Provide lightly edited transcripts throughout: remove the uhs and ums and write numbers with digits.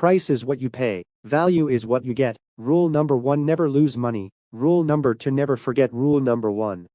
Price is what you pay. Value is what you get. Rule number 1: never lose money. Rule number 2: never forget rule number 1.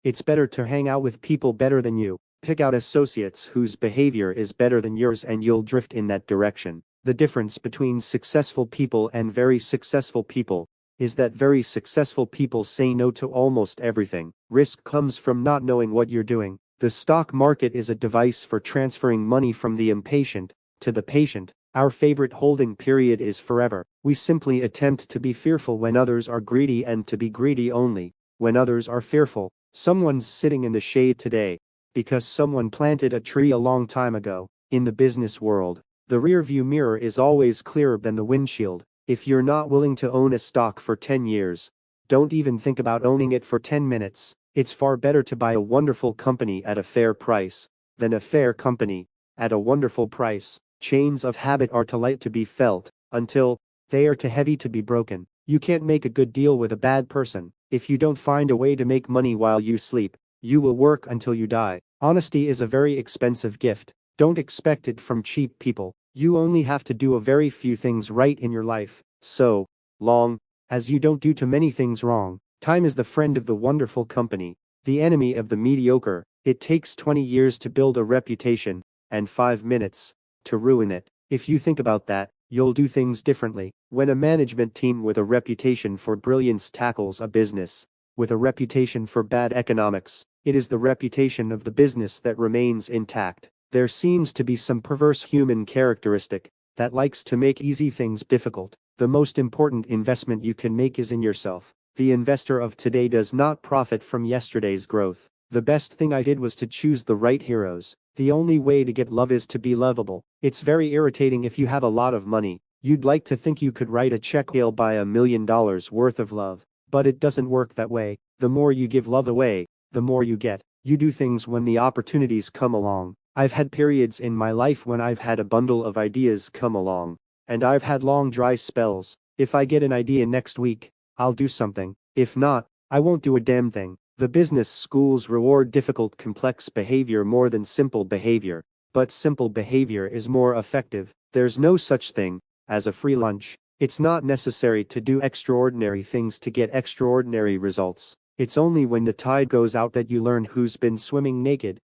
It's better to hang out with people better than you. Pick out associates whose behavior is better than yours and you'll drift in that direction. The difference between successful people and very successful people is that very successful people say no to almost everything. Risk comes from not knowing what you're doing. The stock market is a device for transferring money from the impatient to the patient. Our favorite holding period is forever. We simply attempt to be fearful when others are greedy and to be greedy only when others are fearful. Someone's sitting in the shade today because someone planted a tree a long time ago. In the business world, the rearview mirror is always clearer than the windshield. If you're not willing to own a stock for 10 years, don't even think about owning it for 10 minutes. It's far better to buy a wonderful company at a fair price than a fair company at a wonderful price. Chains of habit are too light to be felt until they are too heavy to be broken. You can't make a good deal with a bad person. If you don't find a way to make money while you sleep, you will work until you die. Honesty is a very expensive gift. Don't expect it from cheap people. You only have to do a very few things right in your life, so long as you don't do too many things wrong. Time is the friend of the wonderful company, the enemy of the mediocre. It takes 20 years to build a reputation, and 5 minutes to ruin it. If you think about that, you'll do things differently. When a management team with a reputation for brilliance tackles a business with a reputation for bad economics, it is the reputation of the business that remains intact. There seems to be some perverse human characteristic that likes to make easy things difficult. The most important investment you can make is in yourself. The investor of today does not profit from yesterday's growth. The best thing I did was to choose the right heroes. The only way to get love is to be lovable. It's very irritating if you have a lot of money. You'd like to think you could write a check that'll buy $1 million worth of love. But it doesn't work that way. The more you give love away, the more you get. You do things when the opportunities come along. I've had periods in my life when I've had a bundle of ideas come along. And I've had long dry spells. If I get an idea next week, I'll do something. If not, I won't do a damn thing. The business schools reward difficult, complex behavior more than simple behavior. But simple behavior is more effective. There's no such thing as a free lunch. It's not necessary to do extraordinary things to get extraordinary results. It's only when the tide goes out that you learn who's been swimming naked.